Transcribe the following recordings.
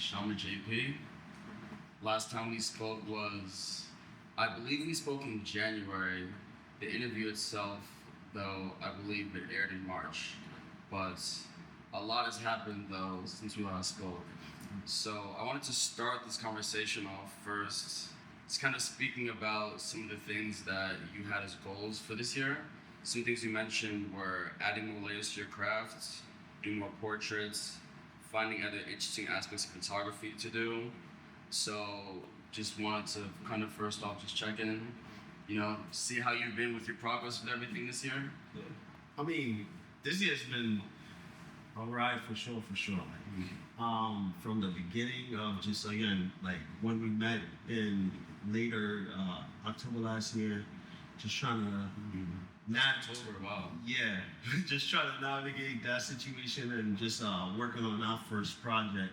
Eshama JP. Last time we spoke was, I believe we spoke in January. The interview itself, though, I believe it aired in March. But a lot has happened, though, since we last spoke. So I wanted to start this conversation off first. It's kind of speaking about some of the things that you had as goals for this year. Some things you mentioned were adding more layers to your craft, doing more portraits, finding other interesting aspects of photography to do. So just wanted to kind of first off just check in, see how you've been with your progress with everything this year. Yeah. I mean, this year's been a ride for sure. From the beginning of just, again, like when we met in later October last year, just trying to just trying to navigate that situation and just working on our first project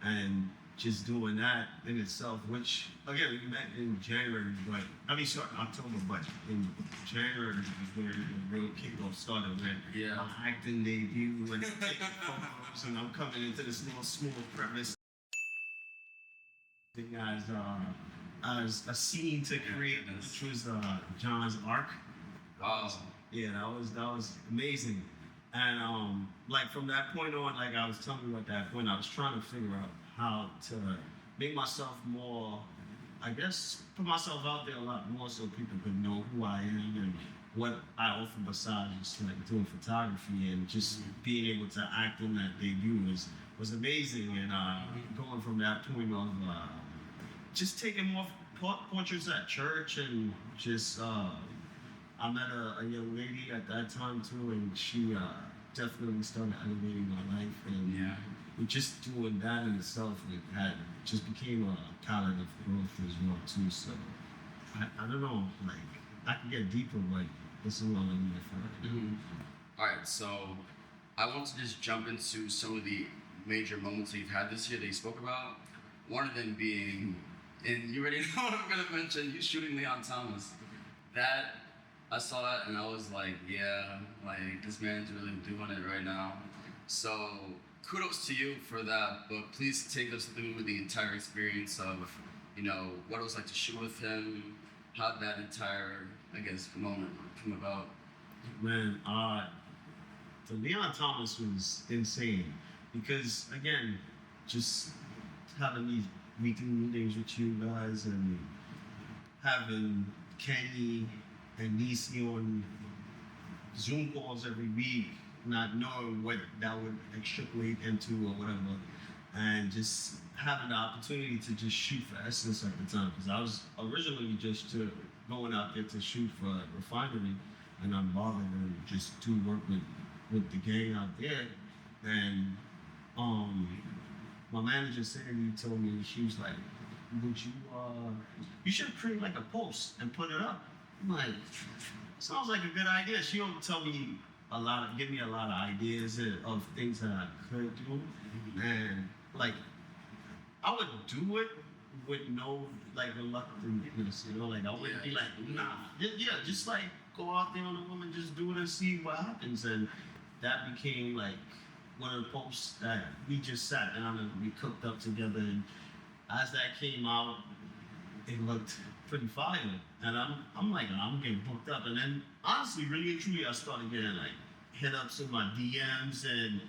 and just doing that in itself, which again we met in January, October, but in January was where the real kickoff started, man. Yeah. My acting debut and taking photos, and I'm coming into this little small premise thing as a scene to create, which was John's arc. Wow. Yeah, that was amazing. And like from that point on, like I was telling you at that point, I was trying to figure out how to make myself more, I guess, put myself out there a lot more so people could know who I am and what I offer besides just like doing photography, and just being able to act in that debut was amazing. And going from that point of just taking more portraits at church, and just I met a young lady at that time too, and she definitely started elevating my life, and just doing that in itself, it just became a palette of growth as well too. So I don't know, like I can get deeper, but this is what I'm here for. All right, so I want to just jump into some of the major moments that you've had this year that you spoke about. One of them being, and you already know what I'm gonna mention, you shooting Leon Thomas. That I saw that and I was like, yeah, like this man's really doing it right now. So kudos to you for that, but please take us through the entire experience of, what it was like to shoot with him, how that entire, I guess, moment come about. Man, the Leon Thomas was insane because, again, just having these weekly meetings with you guys and having Kenny and Nisi on Zoom calls every week, not knowing what that would extrapolate into or whatever, and just having the opportunity to just shoot for Essence at the time, because I was originally just going out there to shoot for Refinery, and I'm bothered and just do work with the gang out there. And my manager Sandy told me, she was like, would you should create like a post and put it up. I'm like, sounds like a good idea. She don't tell me give me a lot of ideas of things that I could do. And like, I would do it with no like reluctance, like I wouldn't be like, nah. Yeah, just like go out there on a woman, just do it and see what happens. And that became like one of the posts that we just sat down and we cooked up together. And as that came out, it looked pretty fire, and I'm like, I'm getting booked up. And then honestly, really and truly, I started getting like hit ups in my DMs, and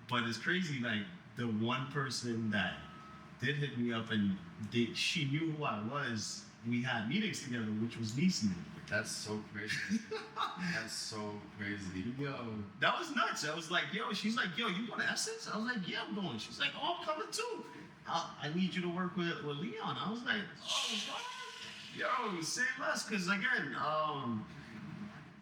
but it's crazy, like the one person that did hit me up and she knew who I was, we had meetings together, which was Nisi. That's so crazy. That's so crazy. Yo, that was nuts. I was like, yo, she's like, yo, you going to Essence? I was like, yeah, I'm going. She's like, oh, I'm coming too. I need you to work with Leon. I was like, oh, what? Yo, say less, because again,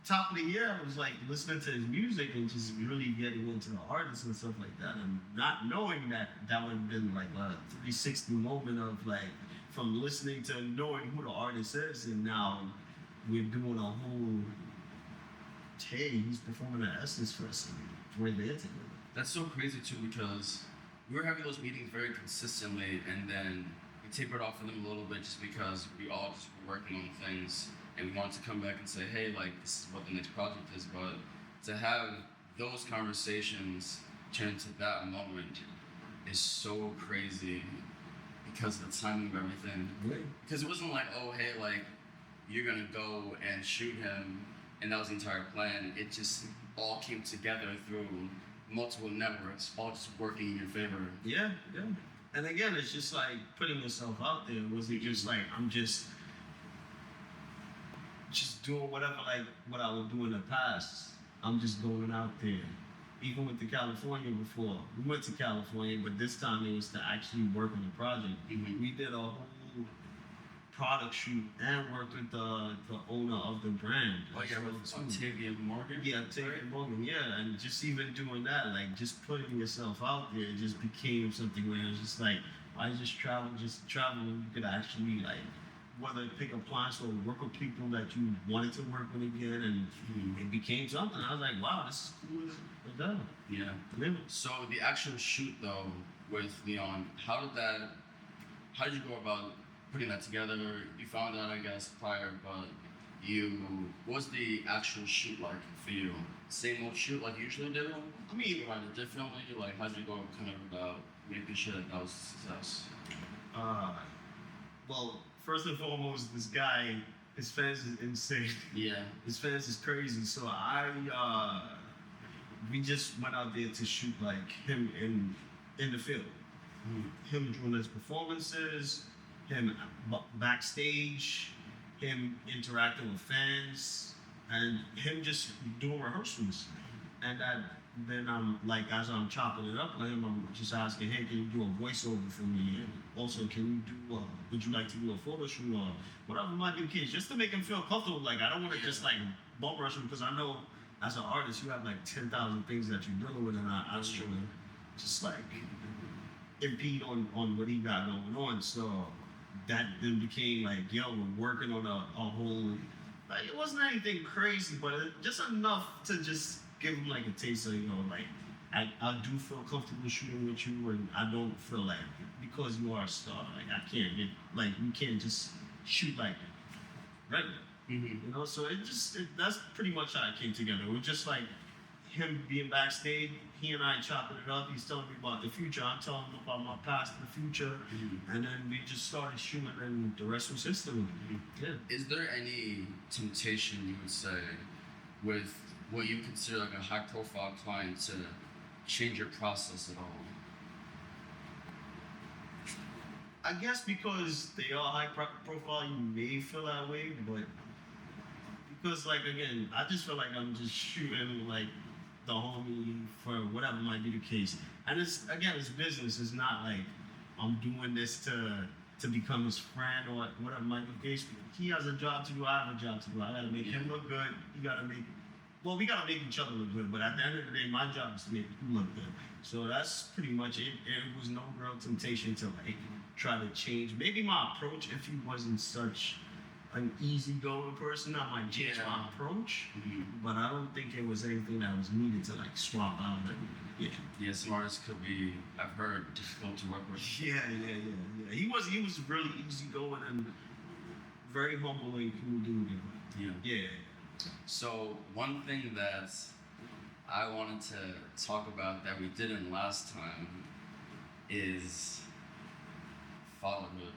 top of the year, I was like listening to his music and just really getting into the artists and stuff like that, and not knowing that would have been like a 360 moment of like, from listening to knowing who the artist is, and now we're doing a whole, hey, he's performing at Essence for us, and we're there together. That's so crazy too, because we were having those meetings very consistently, and then we tapered off of them a little bit just because we all just were working on things, and we wanted to come back and say, hey, like, this is what the next project is. But to have those conversations turn into that moment is so crazy because of the timing of everything. Really? Because it wasn't like, oh, hey, like, you're gonna go and shoot him, and that was the entire plan. It just all came together through multiple networks, all just working in your favor. Yeah, yeah. And again, it's just like putting yourself out there. Was it just like I'm just doing whatever like what I would do in the past? I'm just going out there. Even with the California before, we went to California, but this time it was to actually work on the project. Mm-hmm. We did a whole product shoot and worked with the owner of the brand. Oh yeah, with Octavia Morgan. Yeah, Octavia Morgan. Yeah, and just even doing that, like just putting yourself out there, it just became something where it's just like I just travel. You could actually like whether pick up clients or work with people that you wanted to work with again, and it became something. I was like, wow, this is cool as hell. Yeah. Yeah. So the actual shoot though with Leon, how did you go about putting that together? You found out, I guess, prior, but what was the actual shoot like for you? Same old shoot like you usually do? I mean, you run it differently? Like, how did you go kind of about making sure that was a success? well, first and foremost, this guy, his fans is insane. Yeah. His fans is crazy. So we just went out there to shoot like him in the field. Him doing his performances, him backstage, him interacting with fans, and him just doing rehearsals. And then I'm like, as I'm chopping it up with him, I'm just asking, hey, can you do a voiceover for me? And also, can you do, would you like to do a photo shoot or whatever might be the case, just to make him feel comfortable. Like, I don't want to just like bum rush him because I know as an artist, you have like 10,000 things that you're dealing with, and I don't want to just like impede on what he got going on. So that then became like, yo, we're working on a whole, like, it wasn't anything crazy, but just enough to just give him like a taste of, you know, like, I do feel comfortable shooting with you, and I don't feel like, because you are a star, like, I can't get, like, you can't just shoot like regular. You know, so that's pretty much how it came together. It was just like him being backstage, he and I chopping it up. He's telling me about the future, I'm telling him about my past and the future, and then we just started shooting, and the rest was history. Yeah. Is there any temptation, you would say, with what you consider like a high-profile client to change your process at all? I guess because they are high profile, you may feel that way, but because, like, again, I just feel like I'm just shooting like the homie for whatever might be the case. And it's business. It's not like I'm doing this to become his friend or whatever might be the case. He has a job to do, I have a job to do. I gotta make him look good. We gotta make each other look good. But at the end of the day, my job is to make him look good. So that's pretty much it. It was no real temptation to like try to change. Maybe my approach, if he wasn't such an easygoing person, I might change my approach. But I don't think it was anything that was needed to like swap out. Yeah, some artists could be, I've heard, difficult to work with. Yeah. He was really easygoing and very humble and cool dude. Yeah. So one thing that I wanted to talk about that we didn't last time is fatherhood.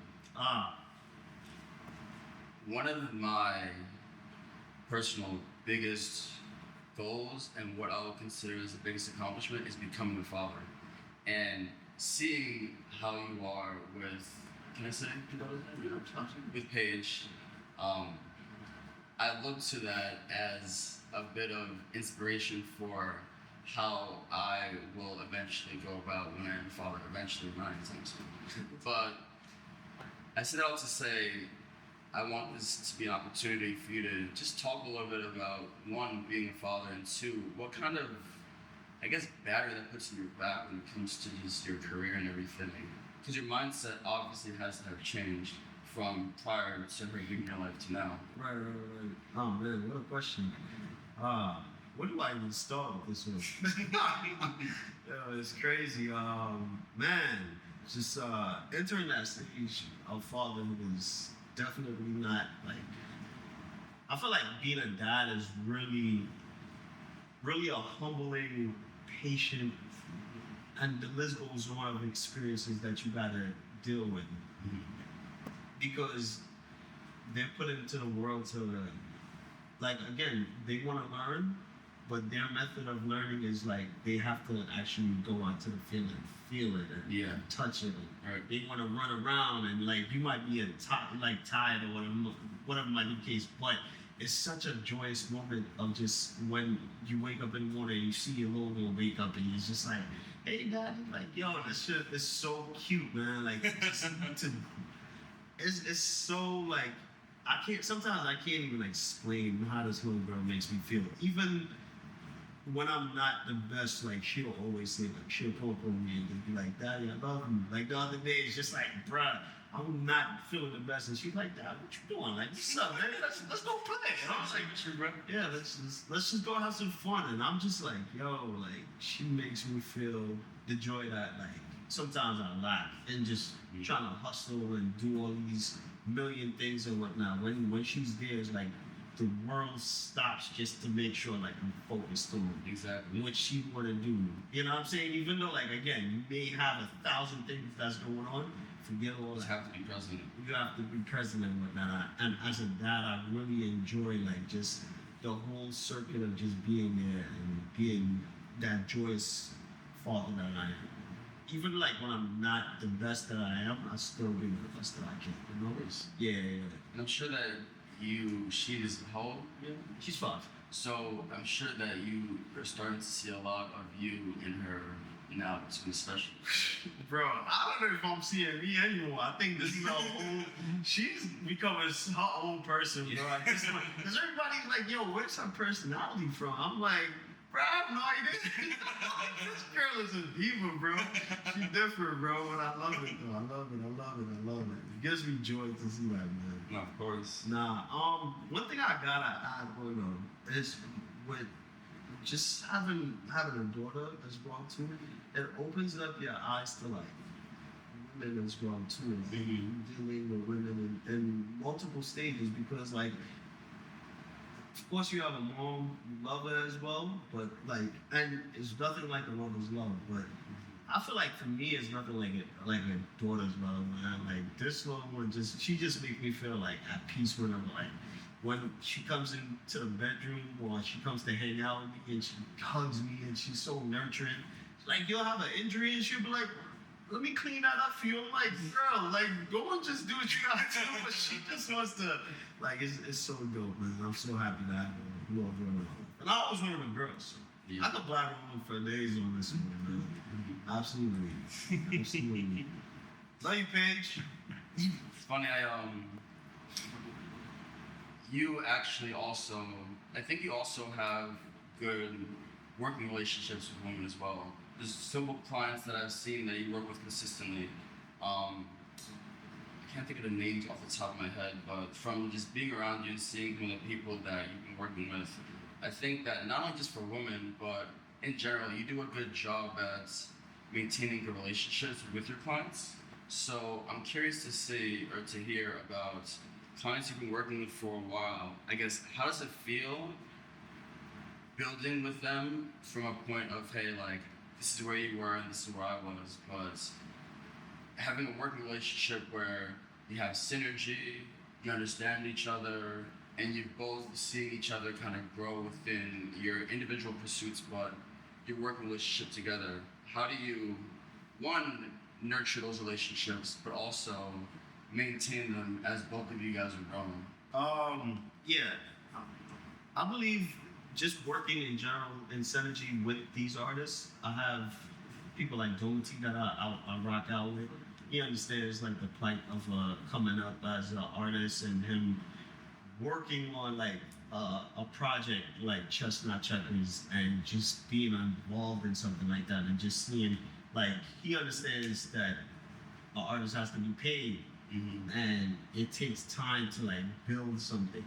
One of my personal biggest goals and what I would consider as the biggest accomplishment is becoming a father. And seeing how you are with, can I say, with Paige, I look to that as a bit of inspiration for how I will eventually go about when I'm a father, eventually when I'm But I set out to say, I want this to be an opportunity for you to just talk a little bit about, one, being a father, and two, what kind of, I guess, battery that puts in your back when it comes to just your career and everything. Because your mindset obviously has to have changed from prior to her being in your life to now. Right. Oh man, what a question. Where do I even start with this one? Yo, it's crazy. Man, just entering that stage of fatherhood is definitely not like. I feel like being a dad is really, really a humbling, patient and the list goes on of experiences that you gotta deal with because they're put into the world to like again they want to learn, but their method of learning is like they have to actually go out to the field and feel it and touch it. Right. They want to run around and like you might be tired or whatever might be the case, but it's such a joyous moment of just when you wake up in the morning and you see your little one wake up and he's just like, hey daddy, like yo, this shit is so cute, man. Like it's so like sometimes I can't even explain how this little girl makes me feel. Even when I'm not the best, like she'll always say, like she'll pull up on me and just be like, daddy, I love you. Like the other day, it's just like, bruh, I'm not feeling the best, and she's like, dad, what you doing? Like, what's up, man? Let's go play. And I was like, yeah, let's just go have some fun. And I'm just like, yo, like she makes me feel the joy that like sometimes I lack and just trying to hustle and do all these million things and whatnot. When she's there, it's like the world stops just to make sure like I'm focused on exactly what she want to do. You know what I'm saying? Even though like again, you may have 1,000 things that's going on, forget all that. You have to be present. You have to be present and whatnot. And as a dad, I really enjoy like just the whole circuit of just being there and being that joyous father that I am. Even like when I'm not the best that I am, I still do the best that I can. You know? Yeah. And I'm sure that she's how old? Yeah. She's 5. So I'm sure that you are starting to see a lot of you in her now, especially. Bro, I don't know if I'm seeing me anymore. I think this is her own. She's becoming her own person, bro. Because everybody's like, yo, where's her personality from? I'm like, bro, I have no idea. This girl is a diva, bro. She's different, bro, but I love it, though. I love it. It gives me joy to see that, man. No, of course. Nah, one thing I gotta add on is with just having a daughter as well too, it opens up your eyes to like women as well too, dealing with women in multiple stages because like of course you have a mom, you love her as well, but like and it's nothing like a mother's love, but I feel like for me it's nothing like a daughter's love, man. Like this little one she just makes me feel like at peace with her. Like when she comes into the bedroom or she comes to hang out with me and she hugs me and she's so nurturing. Like you'll have an injury and she'll be like, let me clean that up for you. I'm like, girl, like go and just do what you gotta do. But she just wants to like it's so dope, man. I'm so happy to have a little girl. And I always wanted a girl, so I could blabber on for days on this one, man. Absolutely. Love you, Paige. It's funny, you actually also, I think you also have good working relationships with women as well. There's several clients that I've seen that you work with consistently. I can't think of the names off the top of my head, but from just being around you and seeing some of the people that you've been working with, I think that not only just for women, but in general, you do a good job at maintaining good relationships with your clients. So I'm curious to see or to hear about clients you've been working with for a while. I guess, how does it feel building with them from a point of, hey, like, this is where you were and this is where I was, but having a working relationship where you have synergy, you understand each other, and you both see each other kind of grow within your individual pursuits, but your working relationship together. How do you, one, nurture those relationships, but also maintain them as both of you guys are growing? Yeah. I believe just working in general in synergy with these artists, I have people like Doty that I rock out with. He understands like the plight of coming up as an artist and him working on like a project like Chestnut Checkers and just being involved in something like that and just seeing like he understands that an artist has to be paid and it takes time to like build something.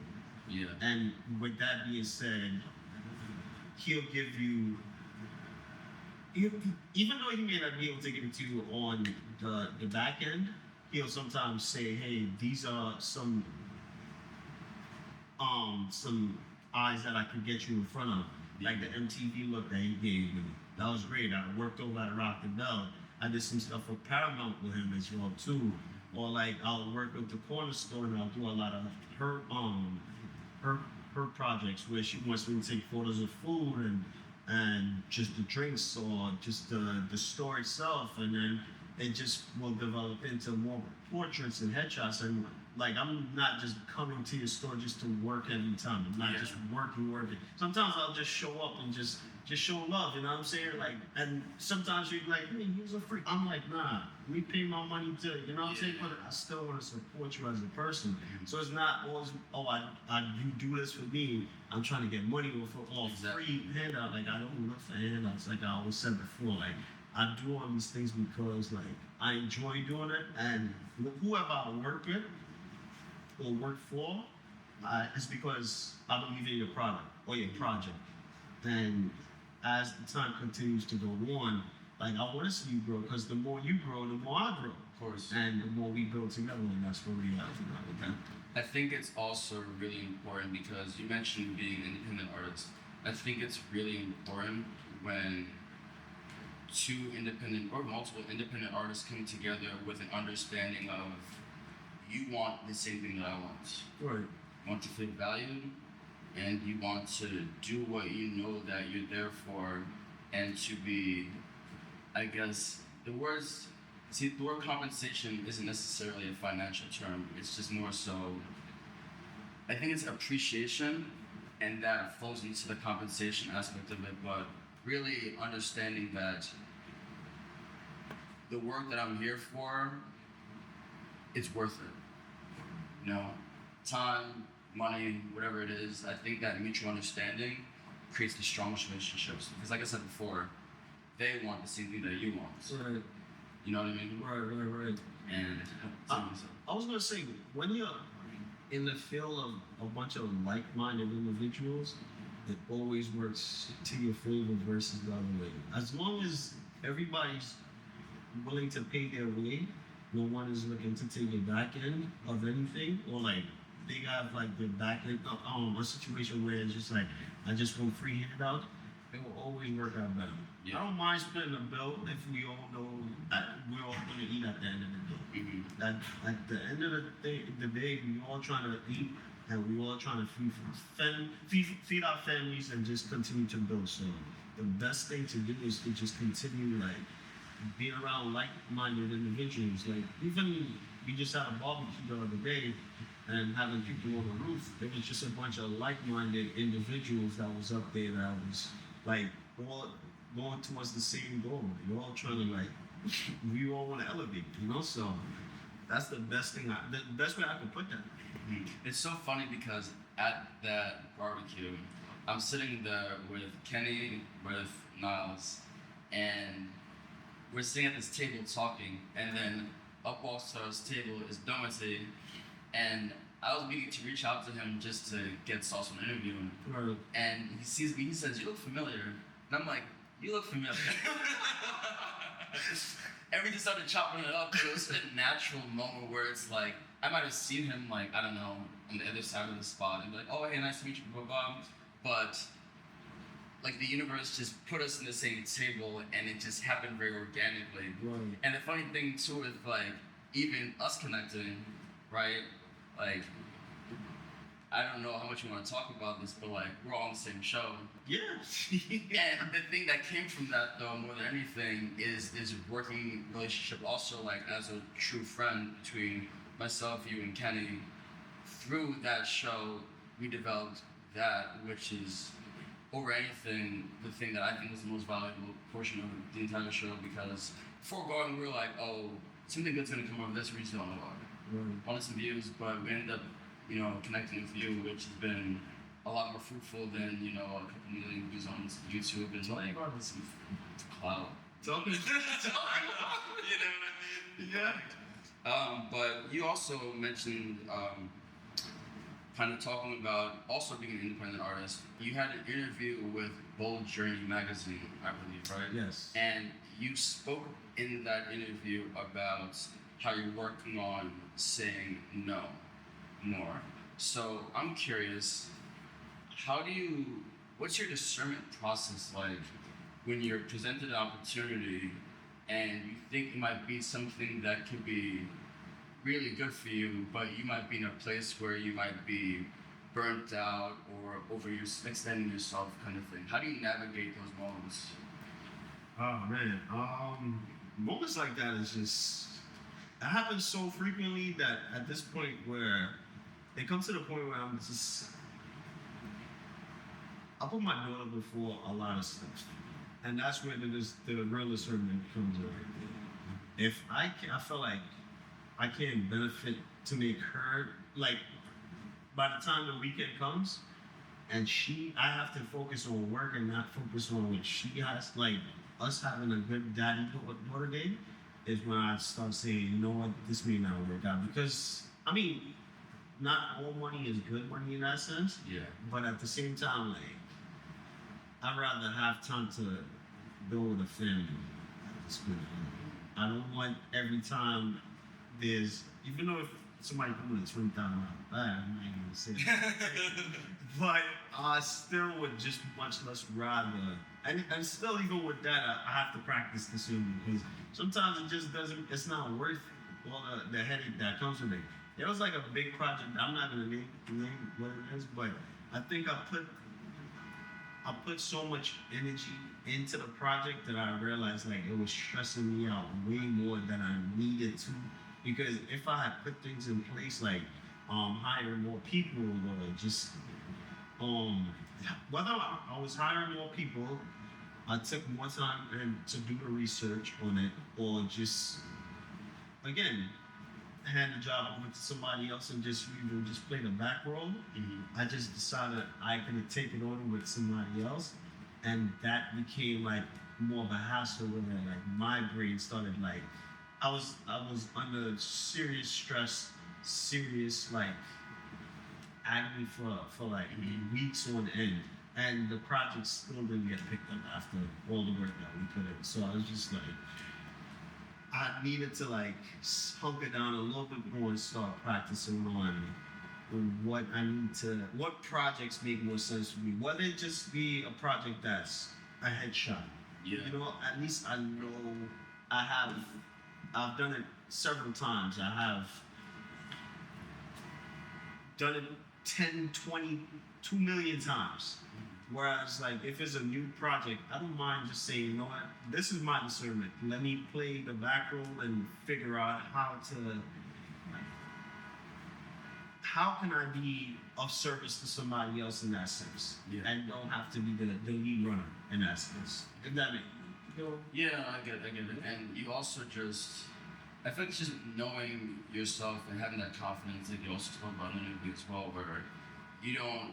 Yeah. And with that being said, he'll give you, even though he may not be able to give it to you on the back end, he'll sometimes say, hey, these are some eyes that I could get you in front of, like the MTV look that he gave me. That was great. I worked over at Rock and Bell. I did some stuff for Paramount with him as well too. Or like I'll work with the corner store and I'll do a lot of her her her projects where she wants me to take photos of food and just the drinks or just the store itself, and then it just will develop into more portraits and headshots. And like I'm not just coming to your store just to work every time. I'm not just working. Sometimes I'll just show up and just show love, you know what I'm saying? Like, and sometimes you're like, hey, he's a freak. I'm like, nah, we pay my money too, you know what I'm saying? But I still want to support you as a person. So it's not always, oh, you do this for me. I'm trying to get money or free handout. Like, I don't look for handouts. Like I always said before, like, I do all these things because, like, I enjoy doing it. And whoever I work with or work for, it's because I believe in your product or your project. And as the time continues to go on, like I want to see you grow, because the more you grow, the more I grow. Of course. And the more we build together, and that's where we are with that. I think it's also really important because you mentioned being an independent artist. I think it's really important when two independent or multiple independent artists come together with an understanding of you want the same thing that I want. Right. You want to feel valued, and you want to do what you know that you're there for, and to be, I guess, the word compensation isn't necessarily a financial term. It's just more so, I think it's appreciation, and that flows into the compensation aspect of it, but really understanding that the work that I'm here for, it's worth it. You know, time, money, whatever it is, I think that mutual understanding creates the strongest relationships. Because like I said before, they want the same thing that you want. Right. You know what I mean? Right. And I was gonna say, when you're in the field of a bunch of like-minded individuals, it always works to your favor versus the other way. As long as everybody's willing to pay their way, no one is looking to take the back end of anything, or like they have like the back end of a situation where it's just like, I just want free handout, it will always work out better. Yeah. I don't mind splitting the bill if we all know that we're all going to eat at the end of the day. Mm-hmm. That at the end of the day, we all trying to eat, and we all trying to feed our families and just continue to build. So the best thing to do is to just continue like being around like-minded individuals. Like even we just had a barbecue the other day, and having people on the roof, it was just a bunch of like-minded individuals that was up there that was like all going towards the same goal. We're all trying to like, we all want to elevate, you know? So that's the best thing, the best way I can put that. Mm-hmm. It's so funny because at that barbecue, I'm sitting there with Kenny, with Niles, and we're sitting at this table talking, and then up walks to us table is Domete, and I was meaning to reach out to him just to get Sauce on an interview. Right. And he sees me, he says, "You look familiar." And I'm like, "You look familiar." And we just started chopping it up. It was a natural moment where it's like, I might have seen him, like, I don't know, on the other side of the spot, and be like, "Oh, hey, nice to meet you, blah." But like the universe just put us in the same table, and it just happened very organically. Right. And the funny thing too is like, even us connecting, right? Like, I don't know how much you want to talk about this, but like, we're all on the same show. Yeah. And the thing that came from that, though, more than anything, is working relationship. Also, like, as a true friend between myself, you, and Kenny. Through that show, we developed that, which is over anything, the thing that I think is the most valuable portion of the entire show. Because before going, we were like, "Oh, something good's gonna come over this. We just don't know about it." Wanted some views, but we ended up, connecting with you, which has been a lot more fruitful than, a couple million views on YouTube. And like, oh, this is clout. Talking, you know what I mean? Yeah. But you also mentioned, kind of talking about also being an independent artist. You had an interview with Bold Journey magazine, I believe, right? Yes. And you spoke in that interview about how you're working on saying no more. So I'm curious, what's your discernment process like when you're presented an opportunity and you think it might be something that could be really good for you, but you might be in a place where you might be burnt out or extending yourself, kind of thing. How do you navigate those moments? Oh man, moments like that is just it happens so frequently that at this point where it comes to the point where I put my daughter before a lot of stuff, and that's where the real discernment comes in. If I feel like I can't benefit to make her like by the time the weekend comes, and I have to focus on work and not focus on what she has. Like us having a good daddy daughter day is when I start saying, you know what, this may not work out because I mean, not all money is good money in that sense. Yeah. But at the same time, like I'd rather have time to build a family at this point. I don't want every time even though if somebody put me $20,000, I'm not even gonna say that. But I still would just much less rather, and still even with that, I have to practice discernment because sometimes it just doesn't, it's not worth all the headache that comes with it. It was like a big project. I'm not gonna name what it is, but I think I put so much energy into the project that I realized like it was stressing me out way more than I needed to. Because if I had put things in place like hiring more people or just whether I was hiring more people, I took more time to do the research on it, or just again hand the job over to somebody else and just play the back role. Mm-hmm. I just decided I could take it on with somebody else, and that became like more of a hassle where like my brain started like I was under serious stress, serious like agony for like weeks on end, and the project still didn't get picked up after all the work that we put in. So I was just like, I needed to like hunker down a little bit more and start practicing on what projects make more sense for me. Whether it just be a project that's a headshot. Yeah. You know, at least I know I've done it several times. I have done it 10, 20, 2 million times. Whereas, like, if it's a new project, I don't mind just saying, you know what, this is my discernment. Let me play the back role and figure out how can I be of service to somebody else in that sense, and don't have to be the lead runner in that sense. If that makes Yeah, I get it. And you also I think it's just knowing yourself and having that confidence, like you also talk about in the interview as well, where you don't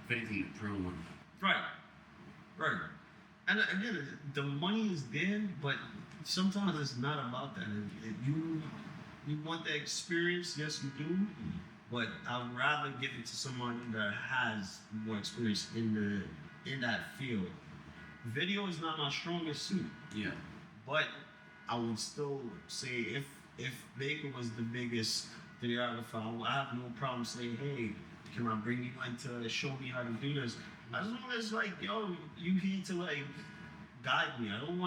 have anything to prove. Right. And again, the money is there, but sometimes it's not about that. You want the experience, yes you do, but I'd rather give it to someone that has more experience in that field. Video is not my strongest suit. Yeah. But I would still say if Baker was the biggest videographer, I have no problem saying, hey, can I bring you in to show me how to do this? As long as like, yo, you here to like guide me. I'm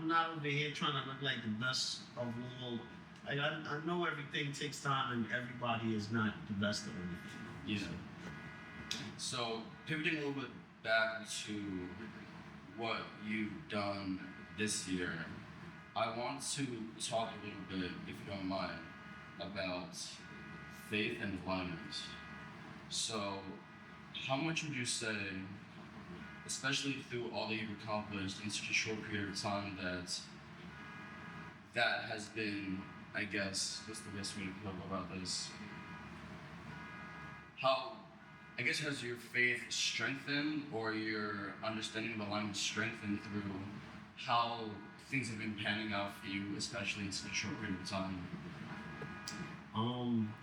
not over here trying to look like the best of all. Like I know everything takes time and everybody is not the best of everything. Yeah. So pivoting a little bit back to what you've done this year, I want to talk a little bit, if you don't mind, about faith and alignment. So, how much would you say, especially through all that you've accomplished in such a short period of time, that has been, I guess, what's the best way to put about this? Has your faith strengthened, or your understanding of alignment strengthened through how things have been panning out for you, especially in such a short period of time?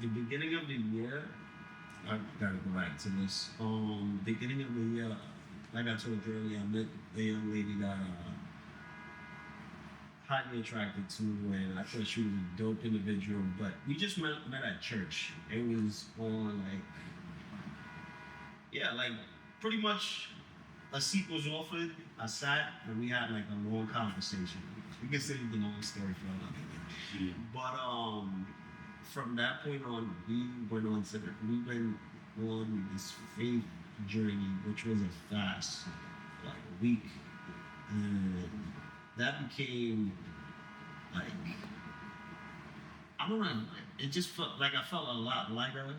The beginning of the year, I gotta go back to this. Beginning of the year, like I told you earlier, I met a young lady that highly attracted to, and I thought she was a dope individual. But we just met at church. It was on like pretty much a seat was offered. I sat and we had like a long conversation. We can save the long story for another day. Yeah. But from that point on, we went on this faith journey, which was a fast, like a week, and that became like I don't know. It just felt like I felt a lot lighter.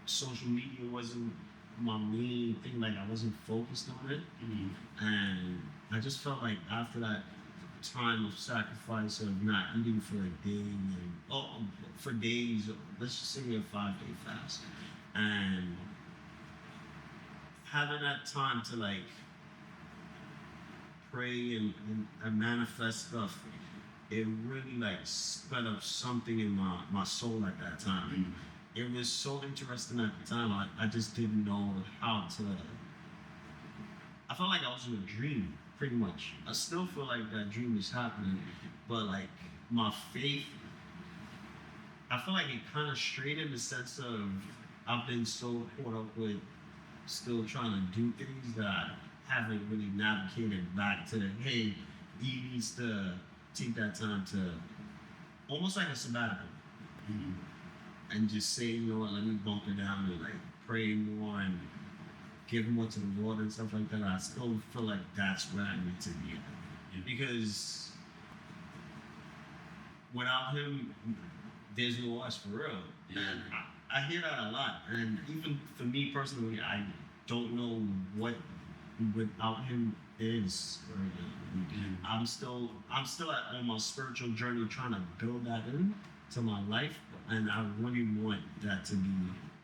Social media wasn't my main thing. Like I wasn't focused on it, and I just felt like after that time of sacrifice of not eating for a day for days, let's just say a 5-day fast, and having that time to like pray and manifest stuff, it really like sped up something in my soul at that time. It was so interesting at the time. I just didn't know how to. I felt like I was in a dream, pretty much. I still feel like that dream is happening, but like my faith, I feel like it kind of strayed in the sense of I've been so caught up with still trying to do things that I haven't really navigated back to the, hey, he needs to take that time to almost like a sabbatical. And just say, you know what, let me bunker down and like pray more and give more to the Lord and stuff like that. I still feel like that's where I need to be at. Because without him, there's no us for real. And I hear that a lot. And even for me personally, I don't know what without him is. I'm still on my spiritual journey trying to build that in to my life, and I really want that to be,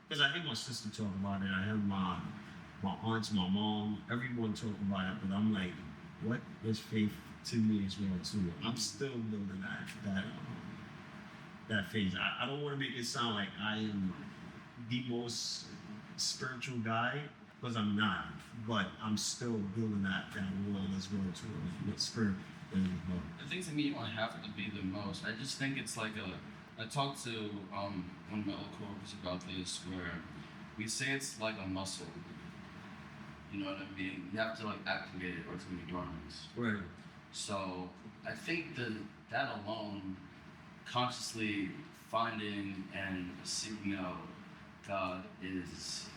because I hear my sister talk about it, I hear my aunts, my mom, everyone talk about it, but I'm like, what is faith to me as well too? I'm still building that phase. I don't want to make it sound like I am the most spiritual guy, because I'm not, but I'm still building that world as well too, with spirit as well. I think to me, you don't have to be the most. I just think it's like I talked to one of my old coworkers about this, where we say it's like a muscle. You know what I mean? You have to like activate it or it's gonna be dormant. Right. So I think that alone, consciously finding and seeking out God is,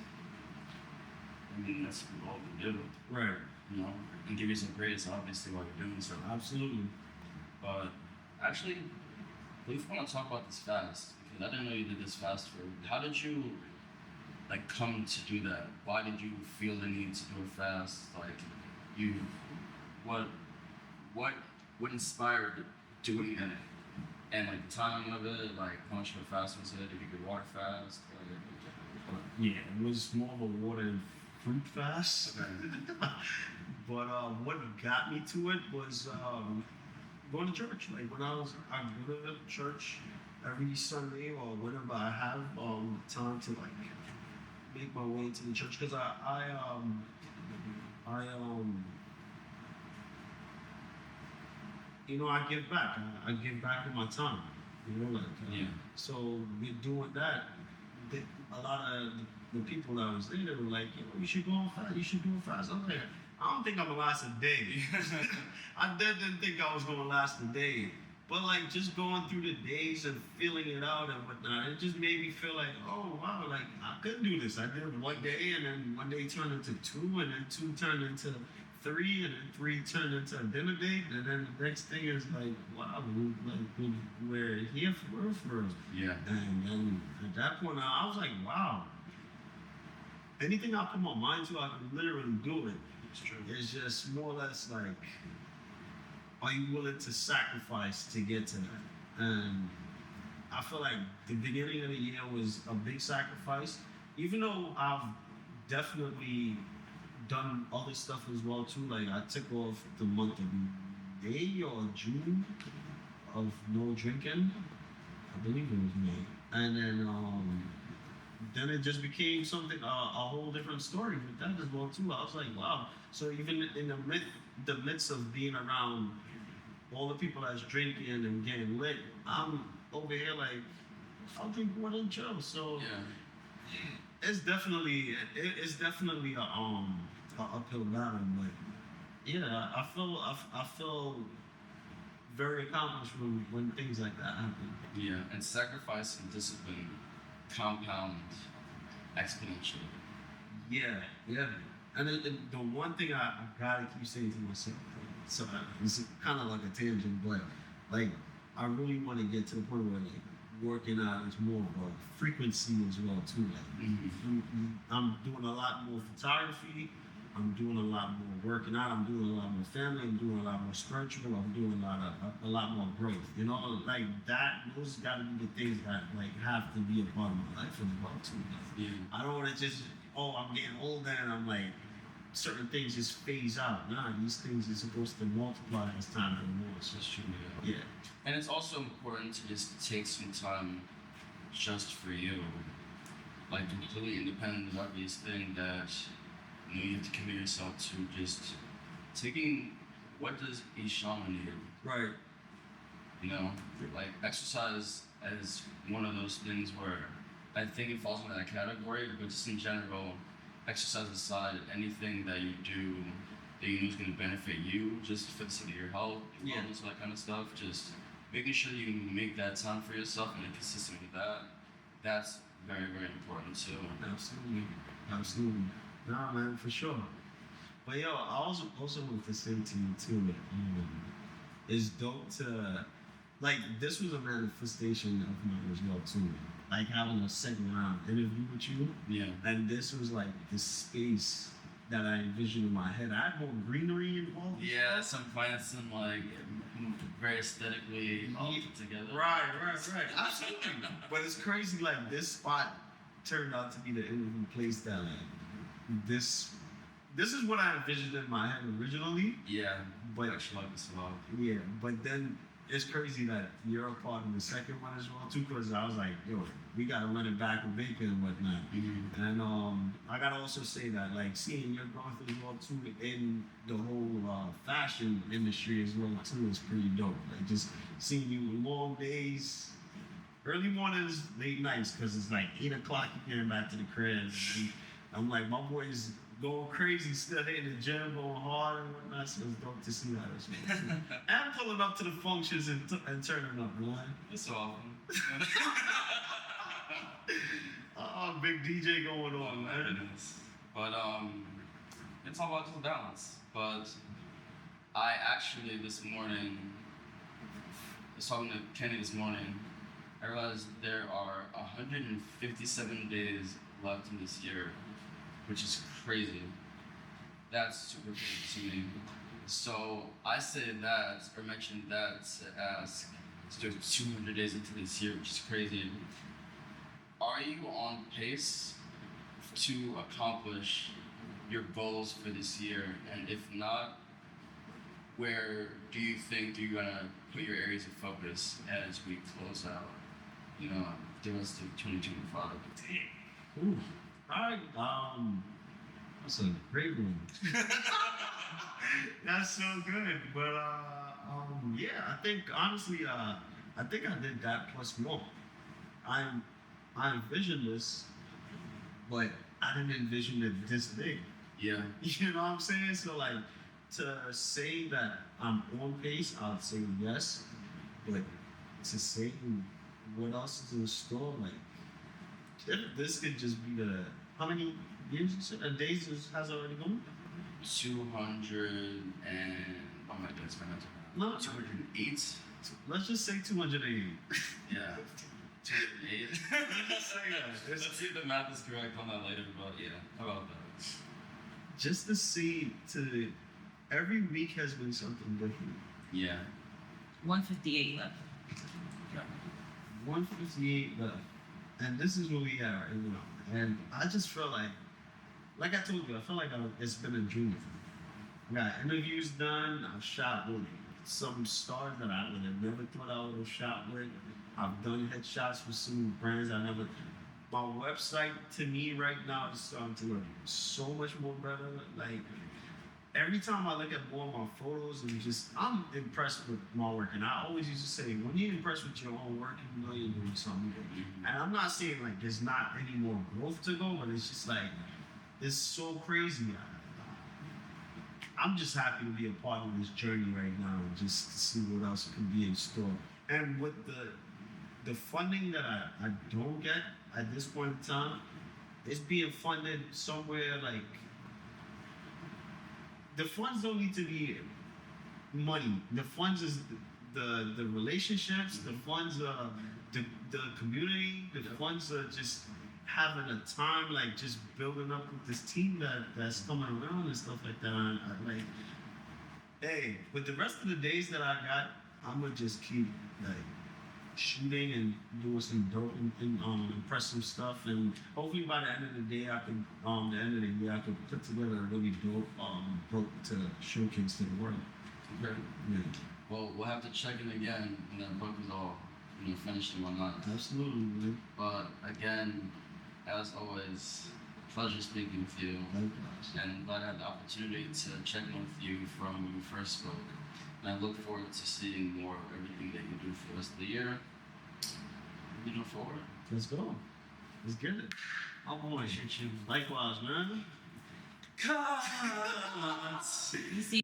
I mean, that's what we do. Right. You know, and give you some grace, obviously, while you're doing so. Absolutely. But actually, we want to talk about this fast, because I didn't know you did this fast for. How did you like come to do that? Why did you feel the need to do a fast? Like, what inspired doing it? And like the timing of it, like how much of a fast was it? Did you do water fast? Yeah, it was more of a water and fruit fast. Okay. But what got me to it was going to church. Like I go to church every Sunday or whenever I have time to like make my way to the church, because I you know, I give back. I give back with my time. You know, like so with doing that, a lot of the people that was there, they were like, yo, you should go on fast. You should do a fast. I was like, I don't think I'm gonna last a day. I didn't think I was gonna last a day. But like just going through the days and feeling it out and whatnot, it just made me feel like, oh wow, like I could do this. I did one day, and then one day turned into 2, and then 2 turned into 3, and then 3 turned into a dinner date, and then the next thing is like, wow, we're here for real. Yeah. And then at that point, I was like, wow. Anything I put my mind to, I can literally do it. It's true. It's just more or less like, are you willing to sacrifice to get to that? And I feel like the beginning of the year was a big sacrifice, even though I've definitely done other stuff as well too. Like I took off the month of May or June of no drinking. I believe it was May. And then it just became something, a whole different story with that as well too. I was like, wow. So even in the midst of being around all the people that's drinking and getting lit, I'm over here like, I'll drink more than chill. So it's definitely uphill battle, but yeah, I feel very accomplished when things like that happen. Yeah, and sacrifice and discipline compound exponentially. Yeah, yeah. And the one thing I gotta keep saying to myself, so it's kind of like a tangent, but like I really want to get to the point where like working out is more of a frequency as well too. Like I'm doing a lot more photography. I'm doing a lot more working out. I'm doing a lot more family. I'm doing a lot more spiritual. I'm doing a lot more growth. You know, like that. Those got to be the things that like have to be a part of my life as well too. Yeah. I don't want to just I'm getting older and I'm like certain things just phase out. Nah, these things are supposed to multiply as time goes on. So That's true. yeah. And it's also important to just take some time just for you, like completely independent of everything that you have to commit yourself to. Just taking what does Eshama need? Right. You know, like exercise as one of those things where I think it falls into that category, but just in general, exercise aside, anything that you do that you know is going to benefit you, just for the sake of your health, your wellness, that kind of stuff, just making sure you make that time for yourself and be consistent with that, that's very, very important too. Absolutely. Absolutely. Nah, man, for sure. But yo, I also want to say to you too, it's dope to like this was a manifestation of mine as well too. Like having a second round interview with you. Yeah. And this was like the space that I envisioned in my head. I had more greenery involved. Yeah, some plants and like very aesthetically all put together. Right. Absolutely. But it's crazy, like this spot turned out to be the interview place that like this is what I envisioned in my head originally. Yeah. But actually like this a lot. Yeah, but then it's crazy that you're a part of the second one as well too, because I was like, yo, we gotta run it back with Baker and whatnot. Mm-hmm. And I gotta also say that like seeing your growth as well too in the whole fashion industry as well too is pretty dope. Like just seeing you long days, early mornings, late nights, because it's like 8 o'clock you're getting back to the crib. And I'm like, my boy's going crazy, still hitting the gym, going hard and whatnot. So it's dope to see that as well. Too. And pulling up to the functions and turning up, man. It's awesome. Big DJ going on, man. It is. But it's all about just balance. But I actually this morning was talking to Kenny this morning. I realized there are 157 days left in this year, which is crazy. That's super crazy to me. So I say that, or mentioned that to ask, so there's 200 days into this year, which is crazy. Are you on pace to accomplish your goals for this year? And if not, where do you think you're gonna put your areas of focus as we close out, the rest of 2025? Ooh. All right. That's a great one. That's so good. But yeah, I think honestly, I think I did that plus more. I envisioned this, but I didn't envision it this big. Yeah. You know what I'm saying? So like to say that I'm on pace, I'd say yes. But to say what else is in the store, like this could just be the how many years you said days has already gone? 200 and oh my goodness, No, 208. let's just say 280. Yeah. 208. Let's say that. Let's see if the math is correct on that later, but yeah, how about that? Just to see to every week has been something different. Yeah. 158 left. 158 left. And this is where we are right now. And I just feel like I told you, I feel like it's been a dream. I got interviews done. I've shot with some stars that I would have never thought I would have shot with. I've done headshots with some brands I never. My website to me right now is starting to look so much more better. Like every time I look at more of my photos, I'm impressed with my work. And I always used to say, when you're impressed with your own work, you know you're doing something good. And I'm not saying there's not any more growth to go, but it's just it's so crazy. I'm just happy to be a part of this journey right now, and just to see what else can be in store. And with the funding that I don't get at this point in time, it's being funded somewhere like the funds don't need to be money. The funds is the relationships. The funds are the community. The funds are just having a time, like just building up with this team that's coming around and stuff like that. Like, hey, with the rest of the days that I got, I'm gonna just keep like shooting and doing some dope and impressive stuff, and hopefully by the end of the day I can the end of the year I can put together a really dope book to showcase to the world. Okay. Yeah. Well, we'll have to check in again when that book is all finished and whatnot. Absolutely, man. But again, as always, pleasure speaking with you. Likewise. And glad I had the opportunity to check in with you from when we first spoke. And I look forward to seeing more of everything that you do for the rest of the year. Moving forward. Let's go. Let's get it. I'll appreciate you. Likewise, man. Cut! You see.